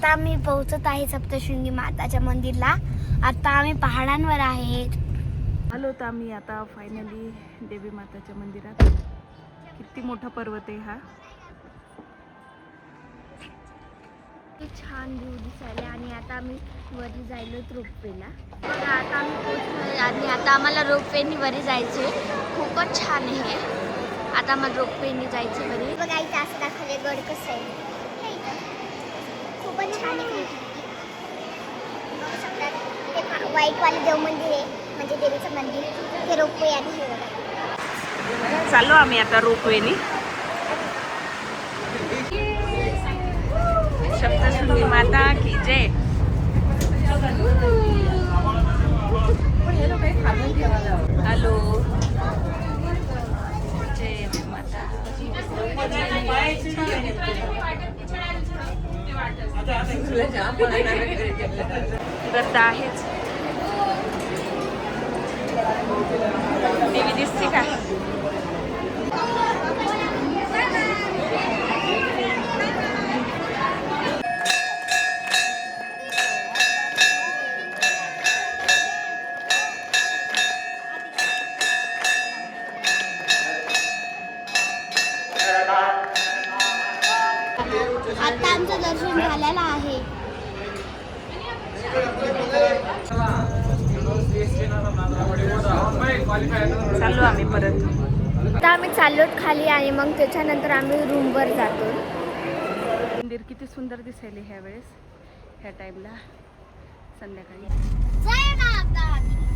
आता आम्ही पोहोचत आहे सप्तशृंगी माताच्या मंदिरला. आता आम्ही पहाडांवर आहे. आलो तर आम्ही आता फायनली देवी माताच्या मंदिरात. किती मोठा पर्वत आहे हा. छान व्ह्यू दिसायला. आणि आता आम्ही वरी जायलो रोपवेला. बघा आता आम्ही पोहोचलो आणि आता आम्हाला रोपवेनी वरी जायचे. खूपच छान आहे. आता आम्हाला रोपवेनी जायचे वरी. बघा इथे असं दाखवले गड कसं आहे. खूपच छान आहे. ते व्हाईटवाले देव मंदिर आहे म्हणजे देवीचं मंदिर. ते रोपवे आणि हे बघा. चाललो आम्ही आता रोपवेनी. सप्तशृंगी माता की जय. हॅलो जय माता. गर्दा आहेच. देवी दिसते का? आता आमचं दर्शन झालेलं आहे. चाललो आम्ही परत. आता आम्ही चाललोत खाली आणि मग त्याच्यानंतर आम्ही रूमवर जातो. मंदिर किती सुंदर दिसायले ह्या वेळेस, ह्या टाइमला संध्याकाळी.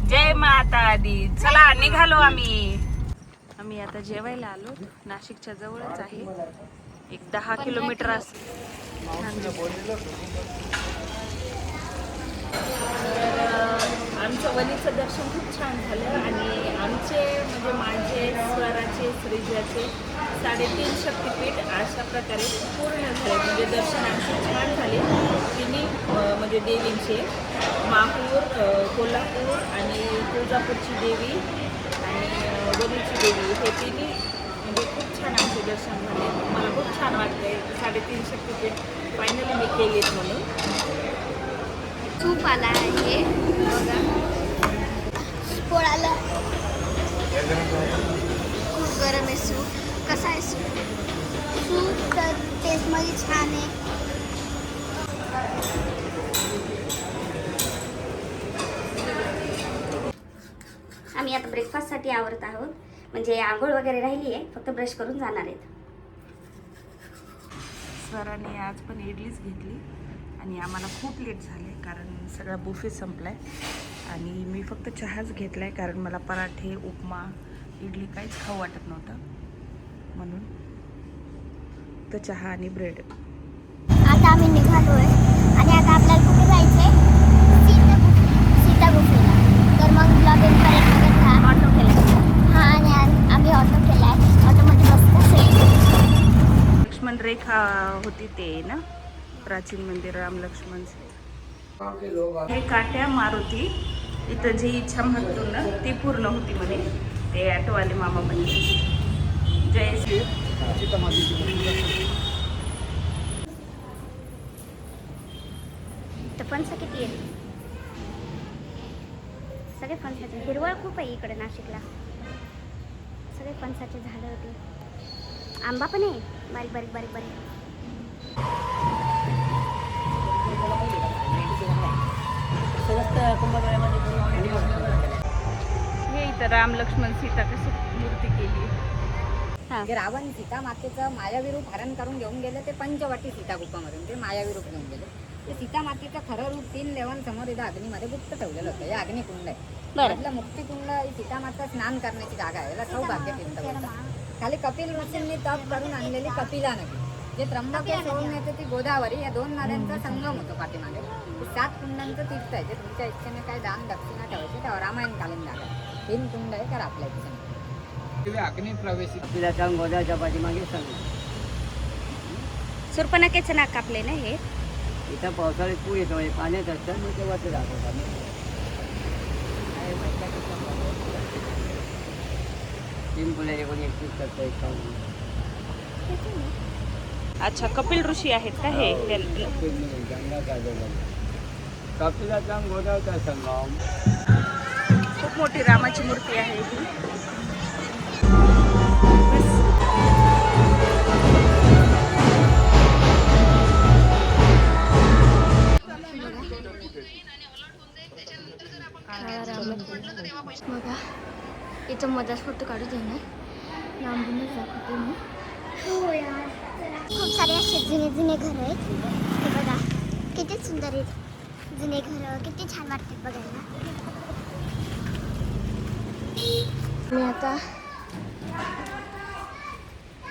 जय माता दी. चला निघालो आम्ही. आम्ही आता जेवायला आलो. नाशिकच्या जवळच आहे. एक 10 किलोमीटर असेल. आमचं वनीचं दर्शन खूप छान झालं. आणि आमचे म्हणजे माझे स्वराचे श्रीजाचे 3.5 शक्तिपीठ अशा प्रकारे पूर्ण झाले. म्हणजे दर्शन आमचे छान झाले. तिन्ही म्हणजे देवींचे माहूर, कोल्हापूर आणि तुळजापूरची देवी आणि वनीची देवी हे तिन्ही म्हणजे खूप छान आमचे दर्शन झाले. मला खूप छान वाटले. 3.5 शक्तिपीठ फायनली मी केलीत म्हणून. सूप आला आहे बघा. पोळाला खूप गरम आहे सूप. कसा आहे सूप? सूप तर टेस्टमध्ये छान आहे. आम्ही आता ब्रेकफास्टसाठी आवरत आहोत. म्हणजे आंघोळ वगैरे राहिली आहे, फक्त ब्रश करून जाणार आहेत. सरांनी आज पण इडलीच घेतली आणि आम्हाला खूप लेट झाले कारण सगळा बुफे संपलाय. आणि मी फक्त चहाच घेतलाय कारण मला पराठे, उपमा, इडली काहीच खाऊ वाटत नव्हतं म्हणून. तर चहा आणि ब्रेड. आता आम्ही निघालोय आणि आता आपल्याला कुठे जायचंय? सीता गुफेला. तर मग ब्लॉग एंड पर्यंत बघत राहा. ऑटो केला. हा आणि आम्ही ऑटो केलाय. ऑटोमध्ये बसतो सेफ. लक्ष्मण रेखा होती ते ना, प्राचीन मंदिर राम लक्ष्मण. हे काट्या मारुती. इथं जी इच्छा म्हणतो ना ती पूर्ण होती म्हणे ते ऑटोवाले मामा म्हणे. जय श्री. तर फणस किती आहे? सगळे फणसाचे. हिरवळ खूप आहे इकडे नाशिकला. सगळे फणसाचे झाडं होते. आंबा पण आहे बारीक बारीक बारीक बारीक. हे इथं राम लक्ष्मण सीता कशी मूर्ती केली. रावण सीता मातेचं मायावी रूप हरण करून घेऊन गेले. ते पंचवटी सीता गुफामधून ते मायावी रूप घेऊन गेले. ते सीता मातेचं खरं रूप 3 देवांसमोर इथं अग्नीमध्ये गुप्त ठेवलेलं होतं. हे अग्निकुंड आहे. म्हटलं मुक्तिकुंड ही सीता माता स्नान करण्याची जागा आहे. याला सौभाग्य तीर्थ बोलतात. खाली कपिल ऋषींनी तप करून आणलेली कपिला नदी, जे त्र्यंबकेश्वरून येते ती गोदावरी, या 2 नद्यांचा संगम होतो पाठीमागे. 7 कुंडांचं तीर्थ आहे. जे तुमच्या इच्छेने काय दान दक्षिणा ठेवायची तेव्हा रामायण कालीन जागा आहे. 3 कुंड आहे तर आपल्या इच्छेने अग्नी प्रवेशित तिला सांग गोदाच्या पाठीमागे सांग. सुरपणकेचं नाक कापले ना हे. इथं पावसाळ्यात पूर येतो पाण्यात असतं मग तेव्हा ते दाखवतात. तीन फुले 1931 करता 51. अच्छा, कपिल ऋषी आहेत का हे? कपिलाचा गोदावरीचा संगम. खूप मोठी रामाची मूर्ती आहे ही. बघा इथं मधाच फोटो काढू देणार, लांबूनच दाखवते मी. हो यार, खूप सारे असे जुने जुने घर आहेत. हे बघा किती सुंदर आहेत जुने घर, किती छान वाटतात बघायला. मी आता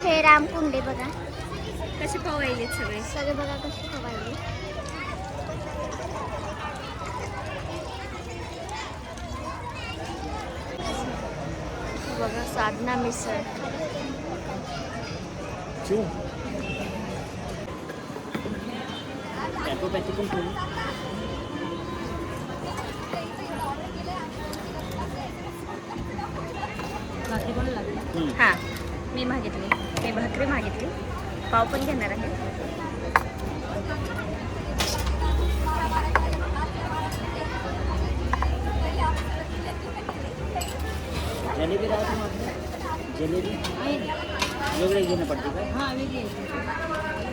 हे रामकुंड आहे बघा, कसे पवायले सगळे. सगळे बघा कसे खवायले. बघा साधना मिसळ. हां, मी मागितली, मी भाकरी मागितली, पाव पण घेणार आहे. जलेबी राहते मग जलेबी वेगळे घेणं पडते का? हां वेगळी.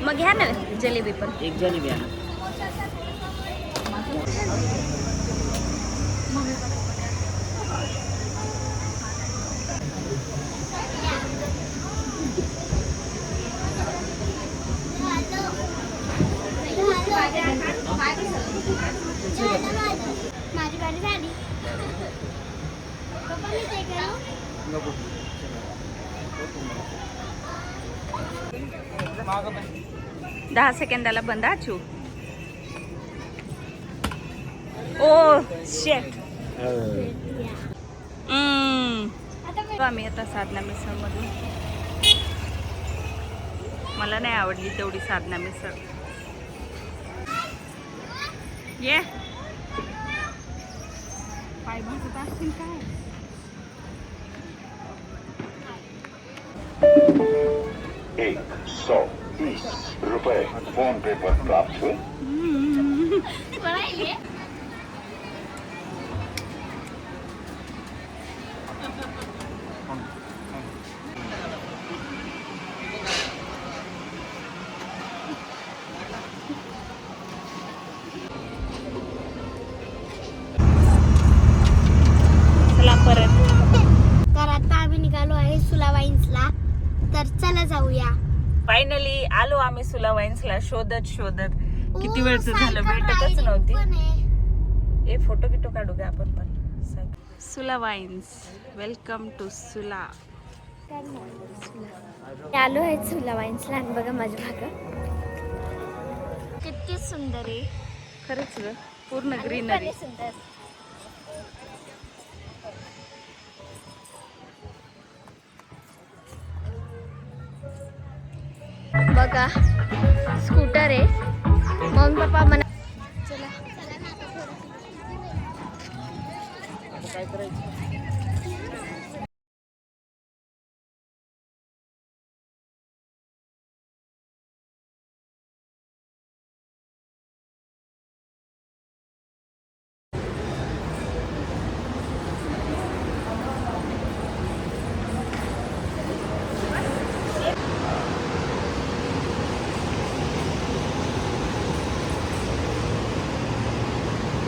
मग घ्या ना जलेबी पण. एक जलेबी आहे. माझी गाडी झाली. 10 सेकंदाला बंद आचू. ओ शेट. आम्ही आता साधना मिसळ मधून, मला नाही आवडली तेवढी साधना मिसळ. ये पाय भाजत असतील काय. 130 रुपये फोन पे पर प्राप्त हुए. चला परत. तर आता आम्ही निघालो आहे सुला वाईन्सला, तर चला जाऊया. फायनली आलो आम्ही सुला वाईन्सला शोधत शोधत. किती ओ, वेळचं झालं, सायकल भेटतच riding नव्हती. पण आहे. ए फोटो किटो काढू का आपण पण. सुला वाईन्स, वेलकम टू सुला. आलो आहे सुला वाईन्सला आणि बघा माझ्या भाग किती सुंदर आहे. खरंच ग, पूर्ण आणि ग्रीनरी. पण सुंदर. बघा स्कूटर आहे. मम्मी पप्पा म्हणा चला काय करायचं?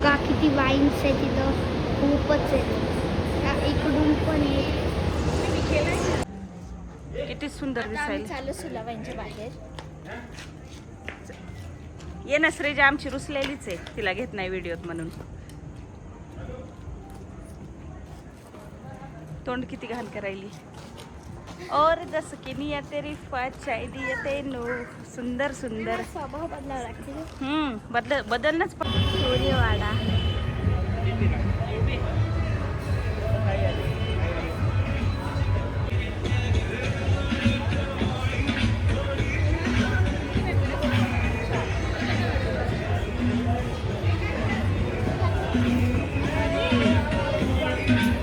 का किती वाईन्स आहे तिथं, खूपच आहे. इकडून पण आहे. किती सुंदर आता आम्ही दिसायला. चालू सुला वाईनच्या बाहेर. ये ना श्रेजा आमची रुसलेलीच आहे, तिला घेत नाही व्हिडिओत म्हणून. तोंड किती घाण करायली. और दस की निया तेरी चाय दिया तेनो. सुंदर सुंदर. स्वभाव बदलावा लागते. बदलणंच. सूर्यवाडा.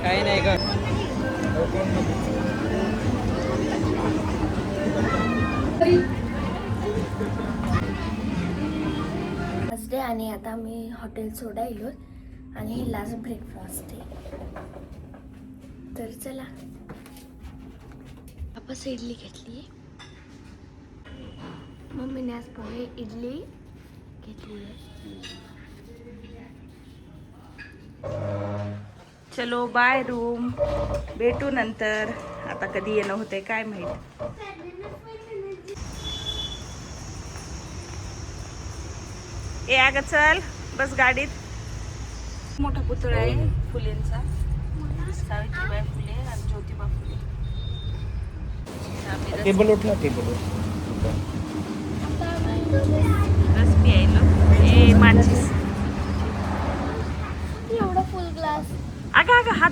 काही नाही का? डे आणि आता मी हॉटेल सोडायलो आणि लास्ट ब्रेकफास्ट आहे. तर चला वापस इडली घेतली. मम्मीने आज पोहे इडली घेतली आहे. चलो बाय रूम, भेटू नंतर. आता कधी येणं होतंय काय माहित. ए अगं चल बस गाडीत. मोठा पुतळा आहे फुलेंचा, सावित्रीबाई फुले आणि ज्योतिबा फुले. आम्ही टेबल उठला टेबल रस प्यायलो. ए माचीस एवढा फुल ग्लास. अगं हात